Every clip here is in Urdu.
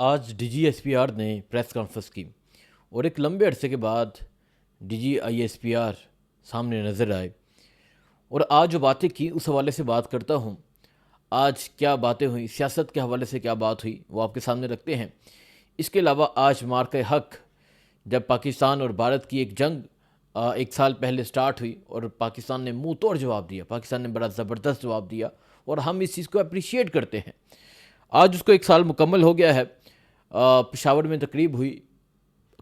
آج D G S P R نے پریس کانفرنس کی اور ایک لمبے عرصے کے بعد D G I S P R سامنے نظر آئے اور آج جو باتیں کی اس حوالے سے بات کرتا ہوں۔ آج کیا باتیں ہوئیں، سیاست کے حوالے سے کیا بات ہوئی، وہ آپ کے سامنے رکھتے ہیں۔ اس کے علاوہ آج مارکہ حق جب پاکستان اور بھارت کی ایک جنگ ایک سال پہلے سٹارٹ ہوئی اور پاکستان نے منہ توڑ جواب دیا، پاکستان نے بڑا زبردست جواب دیا اور ہم اس چیز کو اپریشیٹ کرتے ہیں۔ آج اس کو ایک سال مکمل ہو گیا ہے۔ پشاور میں تقریب ہوئی،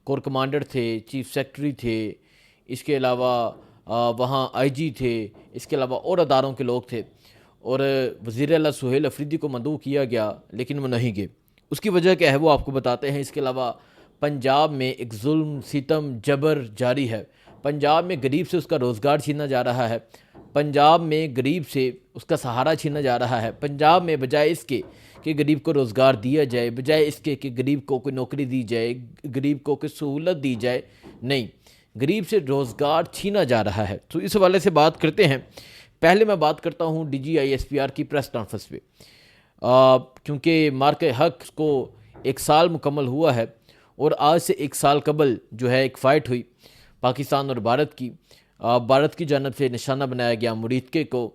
کور کمانڈر تھے، چیف سیکرٹری تھے، اس کے علاوہ وہاں آئی جی تھے، اس کے علاوہ اور اداروں کے لوگ تھے اور وزیر اعلیٰ سہیل افریدی کو مدعو کیا گیا لیکن وہ نہیں گئے۔ اس کی وجہ کیا ہے وہ آپ کو بتاتے ہیں۔ اس کے علاوہ پنجاب میں ایک ظلم، ستم، جبر جاری ہے۔ پنجاب میں غریب سے اس کا روزگار چھینا جا رہا ہے، پنجاب میں غریب سے اس کا سہارا چھینا جا رہا ہے۔ پنجاب میں بجائے اس کے کہ غریب کو روزگار دیا جائے، بجائے اس کے کہ غریب کو کوئی نوکری دی جائے، غریب کو کوئی سہولت دی جائے، نہیں، غریب سے روزگار چھینا جا رہا ہے۔ تو اس حوالے سے بات کرتے ہیں۔ پہلے میں بات کرتا ہوں D G I S P R کی پریس کانفرنس پہ، کیونکہ مارکہ حق کو ایک سال مکمل ہوا ہے اور آج سے ایک سال قبل جو ہے ایک فائٹ ہوئی پاکستان اور بھارت کی جانب سے نشانہ بنایا گیا مریدکے کو،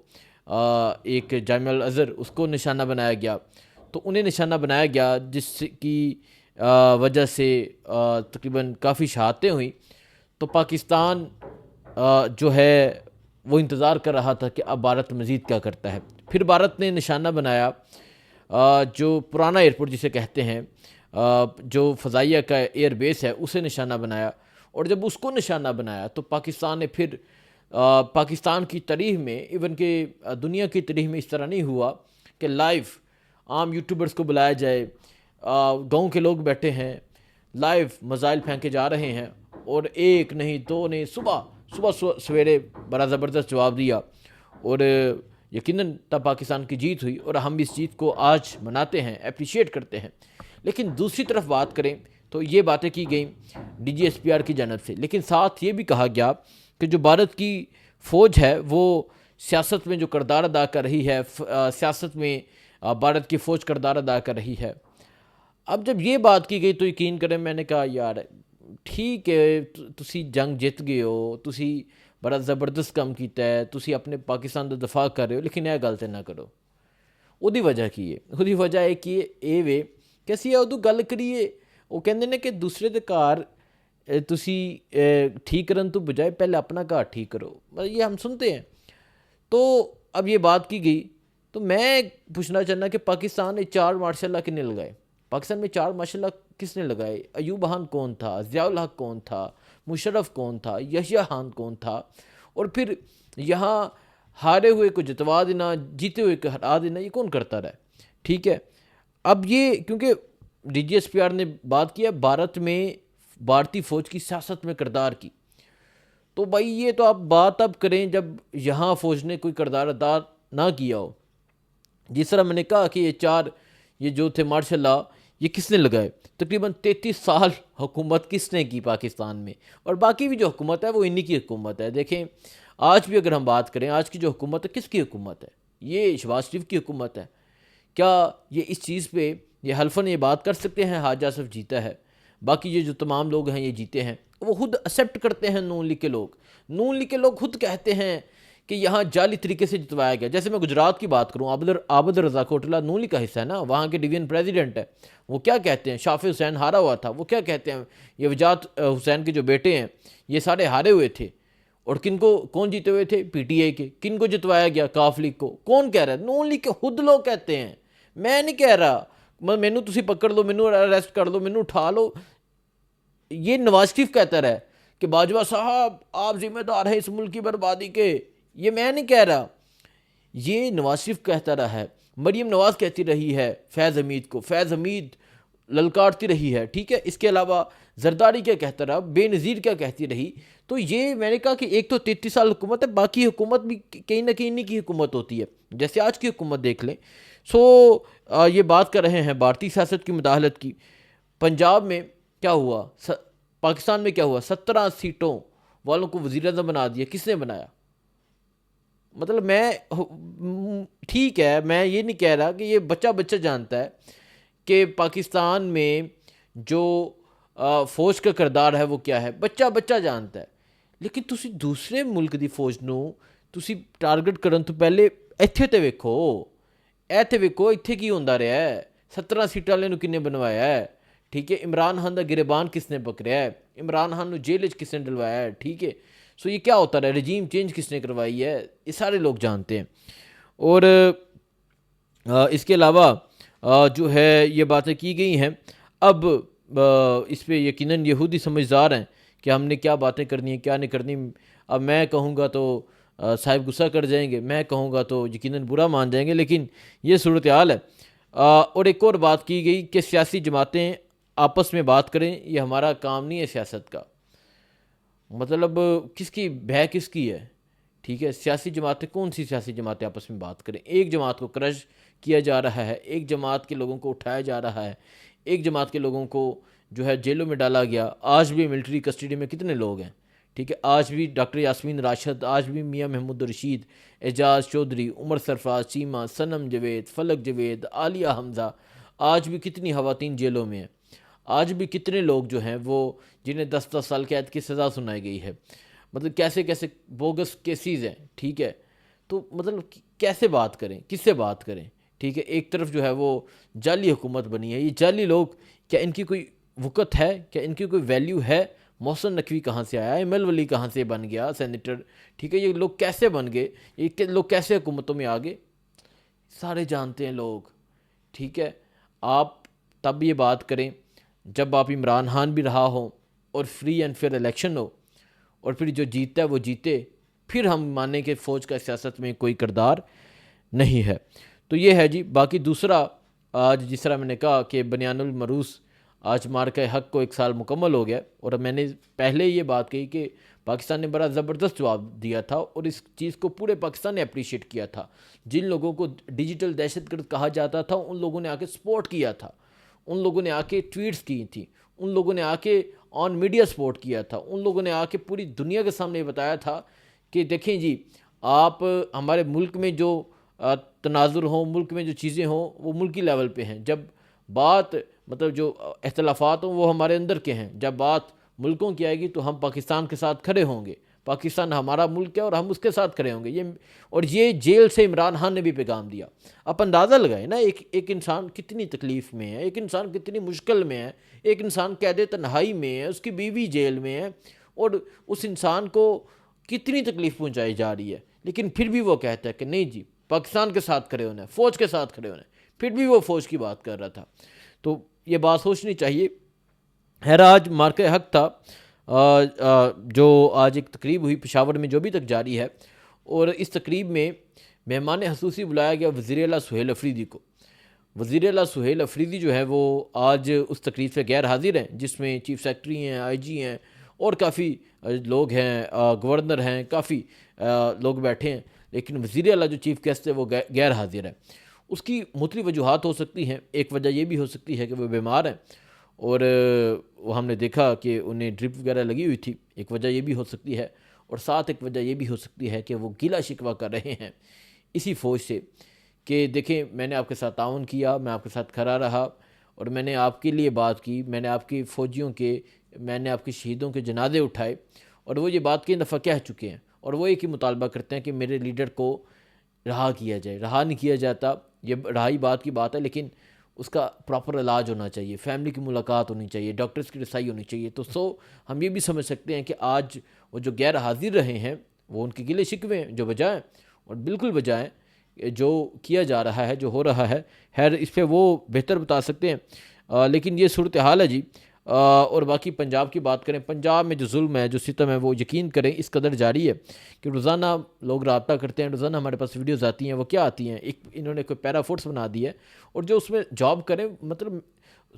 ایک جامعہ الازہر اس کو نشانہ بنایا گیا۔ تو انہیں نشانہ بنایا گیا جس کی وجہ سے تقریباً کافی شہادتیں ہوئیں۔ تو پاکستان جو ہے وہ انتظار کر رہا تھا کہ اب بھارت مزید کیا کرتا ہے۔ پھر بھارت نے نشانہ بنایا جو پرانا ایئرپورٹ جسے کہتے ہیں، جو فضائیہ کا ایئر بیس ہے، اسے نشانہ بنایا۔ اور جب اس کو نشانہ بنایا تو پاکستان نے پھر پاکستان کی تاریخ میں، ایون کہ دنیا کی تاریخ میں اس طرح نہیں ہوا کہ لائیو عام یوٹیوبرز کو بلایا جائے، گاؤں کے لوگ بیٹھے ہیں، لائیو میزائل پھینکے جا رہے ہیں اور ایک نہیں دو نہیں، صبح سویرے بڑا زبردست جواب دیا اور یقیناً تب پاکستان کی جیت ہوئی اور ہم اس جیت کو آج مناتے ہیں، اپریشیٹ کرتے ہیں۔ لیکن دوسری طرف بات کریں تو یہ باتیں کی گئیں D G S P R کی جانب سے، لیکن ساتھ یہ بھی کہا گیا کہ جو بھارت کی فوج ہے وہ سیاست میں جو کردار ادا کر رہی ہے، سیاست میں بھارت کی فوج کردار ادا کر رہی ہے۔ اب جب یہ بات کی گئی تو یقین کریں میں نے کہا یار ٹھیک ہے، تسی جنگ جیت گئے ہو، تسی بڑا زبردست کام کیتا ہے، تسی اپنے پاکستان دا دفاع کر رہے ہو، لیکن یہ گل تے نہ کرو۔ ਉਹਦੀ ਵਜ੍ਹਾ ਕੀ ਹੈ؟ ਉਹਦੀ ਵਜ੍ਹਾ ਇਹ ਕੀ ਇਹ ਵੇ ਕਿ ਅਸੀਂ ਉਦੋਂ ਗੱਲ ਕਰੀਏ, ਉਹ ਕਹਿੰਦੇ ਨੇ ਕਿ ਦੂਸਰੇ ਦੇ ਘਰ ਤੁਸੀਂ ٹھیک کرن تو بجائے پہلے اپنا گھر ٹھیک کرو، یہ ہم سنتے ہیں۔ تو اب یہ بات کی گئی تو میں پوچھنا چاہنا کہ پاکستان نے 4 ماشاء اللہ کنے لگائے؟ پاکستان میں 4 ماشاء اللہ کس نے لگائے؟ ایوب خان کون تھا؟ ضیاء الحق کون تھا؟ مشرف کون تھا؟ یحییٰ خان کون تھا؟ اور پھر یہاں ہارے ہوئے کو جتوا دینا، جیتے ہوئے کو ہرا دینا، یہ کون کرتا رہا ہے؟ ٹھیک ہے، اب یہ کیونکہ D G S P R نے بات کیا بھارت میں بھارتی فوج کی سیاست میں کردار کی، تو بھائی یہ تو آپ بات اب کریں جب یہاں فوج نے کوئی کردار ادا نہ کیا ہو۔ جس طرح میں نے کہا کہ یہ جو تھے ماشاء اللہ یہ کس نے لگائے؟ تقریباً 33 سال حکومت کس نے کی پاکستان میں، اور باقی بھی جو حکومت ہے وہ انہی کی حکومت ہے۔ دیکھیں آج بھی اگر ہم بات کریں، آج کی جو حکومت ہے کس کی حکومت ہے؟ یہ شہباز شریف کی حکومت ہے۔ کیا یہ اس چیز پہ یہ حلفاً یہ بات کر سکتے ہیں حاج آصف جیتا ہے؟ باقی یہ جو تمام لوگ ہیں یہ جیتے ہیں، وہ خود ایکسیپٹ کرتے ہیں۔ نون لیگ کے لوگ خود کہتے ہیں کہ یہاں جعلی طریقے سے جتوایا گیا۔ جیسے میں گجرات کی بات کروں، عابد رضا کوٹلہ نون لیگ کا حصہ ہے نا، وہاں کے ڈویژن پریزیڈنٹ ہے، وہ کیا کہتے ہیں؟ شافع حسین ہارا ہوا تھا، وہ کیا کہتے ہیں؟ یہ وجاہت حسین کے جو بیٹے ہیں یہ سارے ہارے ہوئے تھے، اور کون جیتے ہوئے تھے؟ پی ٹی آئی کے۔ کن کو جتوایا گیا؟ کاف لیگ کو۔ کون کہہ رہا ہے؟ نون لیگ کے خود لوگ کہتے ہیں، میں نہیں کہہ رہا۔ مینوں تسی پکڑ لو، مینوں اریسٹ کر لو، مینوں اٹھا لو۔ یہ نواز شریف کہتا رہا ہے کہ باجوہ صاحب آپ ذمہ دار ہیں اس ملک کی بربادی کے، یہ میں نہیں کہہ رہا، یہ نواز شریف کہتا رہا ہے۔ مریم نواز کہتی رہی ہے فیض حمید کو، فیض حمید للکارتی رہی ہے، ٹھیک ہے۔ اس کے علاوہ زرداری کیا کہتا رہا، بے نظیر کیا کہتی رہی۔ تو یہ میں نے کہا کہ ایک تو 33 سال حکومت ہے، باقی حکومت بھی کہیں نہ کہیں انہی کی حکومت ہوتی ہے، جیسے آج کی حکومت دیکھ لیں۔ یہ بات کر رہے ہیں بھارتی سیاست کی مداخلت کی۔ پنجاب میں کیا ہوا؟ پاکستان میں کیا ہوا؟ 17 سیٹوں والوں کو وزیر اعظم بنا دیا۔ کس نے بنایا؟ مطلب میں ٹھیک ہے، میں یہ نہیں کہہ رہا کہ یہ بچہ جانتا ہے کہ پاکستان میں جو فوج کا کردار ہے وہ کیا ہے، بچہ بچہ جانتا ہے. لیکن تسی دوسرے ملک دی فوج نو تسی ٹارگٹ کرن تو پہلے ایتھے تے ویکھو، ایتھے کی ہوندا رہا ہے. 17 سیٹاں والے نو کنے بنوایا ہے، ٹھیک ہے. عمران خان دا گریبان کس نے پکڑیا ہے، عمران خان نو جیل وچ کس نے ڈلوایا ہے، ٹھیک ہے. سو یہ کیا ہوتا رہا ہے، رجیم چینج کس نے کروائی ہے، یہ سارے لوگ جانتے ہیں. اور اس کے علاوہ جو ہے یہ باتیں کی گئی ہیں. اب اس پہ یقیناً یہودی سمجھدار ہیں کہ ہم نے کیا باتیں کرنی ہیں کیا نہیں کرنی. اب میں کہوں گا تو صاحب غصہ کر جائیں گے، میں کہوں گا تو یقیناً برا مان جائیں گے، لیکن یہ صورتحال ہے. اور ایک اور بات کی گئی کہ سیاسی جماعتیں آپس میں بات کریں، یہ ہمارا کام نہیں ہے سیاست کا. مطلب کس کی بہ کس کی ہے، ٹھیک ہے. سیاسی جماعتیں کون سی سیاسی جماعتیں آپس میں بات کریں. ایک جماعت کو کرج کیا جا رہا ہے، ایک جماعت کے لوگوں کو اٹھایا جا رہا ہے، ایک جماعت کے لوگوں کو جو ہے جیلوں میں ڈالا گیا. آج بھی ملٹری کسٹڈی میں کتنے لوگ ہیں، ٹھیک ہے. آج بھی ڈاکٹر یاسمین راشد، آج بھی میاں محمود رشید، اعجاز چودھری، عمر سرفراز چیمہ، صنم جاوید، فلک جاوید، عالیہ حمزہ، آج بھی کتنی خواتین جیلوں میں ہیں. آج بھی کتنے لوگ جو ہیں وہ جنہیں 10 سال قید کی سزا سنائی گئی ہے. مطلب کیسے کیسے بوگس کیسز ہیں، ٹھیک ہے. تو مطلب کیسے بات کریں، کس سے بات کریں، ٹھیک ہے. ایک طرف جو ہے وہ جعلی حکومت بنی ہے. یہ جعلی لوگ، کیا ان کی کوئی وقت ہے، کیا ان کی کوئی ویلیو ہے؟ محسن نقوی کہاں سے آیا، ایم ایل ولی کہاں سے بن گیا سینیٹر، ٹھیک ہے. یہ لوگ کیسے بن گئے، یہ لوگ کیسے حکومتوں میں آگے، سارے جانتے ہیں لوگ، ٹھیک ہے. آپ تب یہ بات کریں جب آپ عمران خان بھی رہا ہو اور فری اینڈ فیئر الیکشن ہو، اور پھر جو جیتتا ہے وہ جیتے، پھر ہم مانیں کہ فوج کا سیاست میں کوئی کردار نہیں ہے. تو یہ ہے جی. باقی دوسرا، آج جس طرح میں نے کہا کہ بنیان المعروس آج مارکہ حق کو 1 سال مکمل ہو گیا، اور میں نے پہلے یہ بات کہی کہ پاکستان نے بڑا زبردست جواب دیا تھا، اور اس چیز کو پورے پاکستان نے اپریشیٹ کیا تھا. جن لوگوں کو ڈیجیٹل دہشت گرد کہا جاتا تھا، ان لوگوں نے آ کے سپورٹ کیا تھا، ان لوگوں نے آ کے ٹویٹس کی تھی، ان لوگوں نے آ کے آن میڈیا سپورٹ کیا تھا، ان لوگوں نے آ کے پوری دنیا کے سامنے بتایا تھا کہ دیکھیں جی، آپ ہمارے ملک میں جو تناظر ہوں، ملک میں جو چیزیں ہوں، وہ ملکی لیول پہ ہیں. جب بات مطلب جو اختلافات ہوں وہ ہمارے اندر کے ہیں، جب بات ملکوں کی آئے گی تو ہم پاکستان کے ساتھ کھڑے ہوں گے. پاکستان ہمارا ملک ہے اور ہم اس کے ساتھ کھڑے ہوں گے. یہ جیل سے عمران خان نے بھی پیغام دیا. آپ اندازہ لگائیں نا، ایک انسان کتنی تکلیف میں ہے، ایک انسان کتنی مشکل میں ہے، ایک انسان قید تنہائی میں ہے، اس کی بیوی جیل میں ہے، اور اس انسان کو کتنی تکلیف پہنچائی جا رہی ہے. لیکن پھر بھی وہ کہتا ہے کہ نہیں جی، پاکستان کے ساتھ کھڑے ہونا ہے، فوج کے ساتھ کھڑے ہونا ہے. پھر بھی وہ فوج کی بات کر رہا تھا. تو یہ بات سوچنی چاہیے. خیر، آج مارکہ حق تھا، جو آج ایک تقریب ہوئی پشاور میں جو ابھی تک جاری ہے، اور اس تقریب میں مہمان خصوصی بلایا گیا وزیر اعلیٰ سہیل افریدی کو. وزیر اعلیٰ سہیل افریدی جو ہے وہ آج اس تقریب سے غیر حاضر ہیں، جس میں چیف سیکرٹری ہیں، آئی جی ہیں، اور کافی لوگ ہیں، گورنر ہیں، کافی لوگ بیٹھے ہیں. لیکن وزیر اعلیٰ جو چیف گیسٹ ہے وہ غیر حاضر ہے. اس کی مختلف وجوہات ہو سکتی ہیں. ایک وجہ یہ بھی ہو سکتی ہے کہ وہ بیمار ہیں، اور وہ ہم نے دیکھا کہ انہیں ڈرپ وغیرہ لگی ہوئی تھی. ایک وجہ یہ بھی ہو سکتی ہے، اور ساتھ ایک وجہ یہ بھی ہو سکتی ہے کہ وہ گلہ شکوہ کر رہے ہیں اسی فوج سے کہ دیکھیں، میں نے آپ کے ساتھ تعاون کیا، میں آپ کے ساتھ کھڑا رہا، اور میں نے آپ کے لیے بات کی، میں نے آپ کی فوجیوں کے، میں نے آپ کے شہیدوں کے جنازے اٹھائے. اور وہ یہ بات کئی دفعہ کہہ چکے ہیں، اور وہ ایک ہی مطالبہ کرتے ہیں کہ میرے لیڈر کو رہا کیا جائے. رہا نہیں کیا جاتا، یہ رہائی بات کی بات ہے، لیکن اس کا پراپر علاج ہونا چاہیے، فیملی کی ملاقات ہونی چاہیے، ڈاکٹرز کی رسائی ہونی چاہیے. تو ہم یہ بھی سمجھ سکتے ہیں کہ آج وہ جو غیر حاضر رہے ہیں وہ ان کے گلے شکوے ہیں جو بجائیں، اور بالکل بجائیں جو کیا جا رہا ہے، جو ہو رہا ہے. خیر، اس پہ وہ بہتر بتا سکتے ہیں. لیکن یہ صورتحال ہے جی. اور باقی پنجاب کی بات کریں، پنجاب میں جو ظلم ہے، جو ستم ہے، وہ یقین کریں اس قدر جاری ہے کہ روزانہ لوگ رابطہ کرتے ہیں، روزانہ ہمارے پاس ویڈیوز آتی ہیں. وہ کیا آتی ہیں، ایک انہوں نے کوئی پیرا فورس بنا دی ہے، اور جو اس میں جاب کریں، مطلب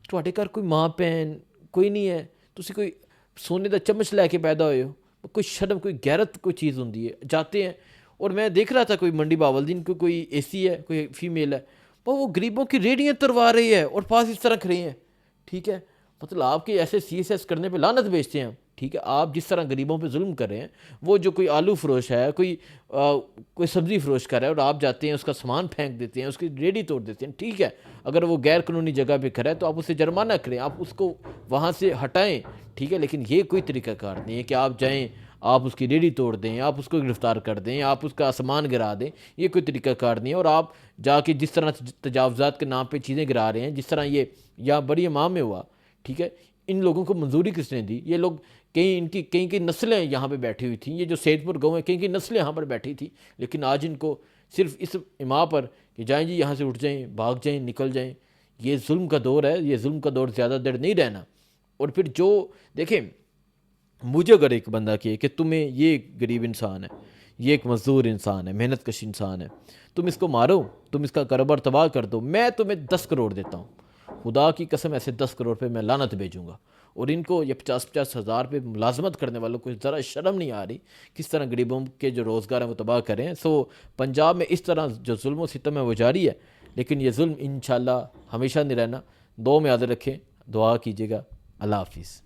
تھوڑے گھر کوئی ماں بہن کوئی نہیں ہے، تسی کوئی سونے دا چمچ لے کے پیدا ہوئے ہو، کوئی شرم، کوئی غیرت، کوئی چیز ہوندی ہے، جاتے ہیں. اور میں دیکھ رہا تھا کوئی منڈی باولدین کو کوئی اے سی ہے، کوئی فیمیل ہے، وہ غریبوں کی ریڑیاں تروا رہی ہے اور پاس اس طرح کھڑی ہیں. ٹھیک ہے، مطلب آپ کے ایسے سی ایس ایس کرنے پہ لعنت بیچتے ہیں. ٹھیک ہے، آپ جس طرح غریبوں پہ ظلم کر رہے ہیں، وہ جو کوئی آلو فروش ہے، کوئی سبزی فروش کر رہا ہے اور آپ جاتے ہیں اس کا سامان پھینک دیتے ہیں، اس کی ریڈی توڑ دیتے ہیں، ٹھیک ہے، اگر وہ غیر قانونی جگہ پہ کھڑا ہے تو آپ اسے جرمانہ کریں، آپ اس کو وہاں سے ہٹائیں، ٹھیک ہے، لیکن یہ کوئی طریقہ کار نہیں ہے کہ آپ جائیں، آپ اس کی ریڈی توڑ دیں، آپ اس کو گرفتار کر دیں، آپ اس کا سامان گرا دیں، یہ کوئی طریقہ کار نہیں ہے۔ اور آپ جا کے جس طرح تجاوزات کے نام پہ چیزیں گرا رہے ہیں، جس طرح یہ یہاں بڑی امام میں ہوا، ٹھیک ہے، ان لوگوں کو منظوری کس نے دی؟ یہ لوگ کئی نسلیں یہاں پہ بیٹھی ہوئی تھیں، یہ جو سید پور گاؤں ہے کئی نسلیں یہاں پر بیٹھی تھیں، لیکن آج ان کو صرف اس اما پر کہ جائیں جی یہاں سے اٹھ جائیں، بھاگ جائیں، نکل جائیں، یہ ظلم کا دور ہے، یہ ظلم کا دور زیادہ دیر نہیں رہنا۔ اور پھر جو دیکھیں، مجھے اگر ایک بندہ کہے کہ تمہیں یہ ایک غریب انسان ہے، یہ ایک مزدور انسان ہے، محنت کش انسان ہے، تم اس کو مارو، تم اس کا کاروبار تباہ کر دو، میں تمہیں 10 کروڑ دیتا ہوں، خدا کی قسم ایسے 10 کروڑ پہ میں لعنت بھیجوں گا۔ اور ان کو یہ 50 ہزار پہ ملازمت کرنے والوں کو ذرا شرم نہیں آ رہی کس طرح غریبوں کے جو روزگار ہیں وہ تباہ کریں۔ پنجاب میں اس طرح جو ظلم و ستم ہے وہ جاری ہے، لیکن یہ ظلم انشاءاللہ ہمیشہ نہیں رہنا۔ دعا میں یاد رکھیں، دعا کیجیے گا۔ اللہ حافظ۔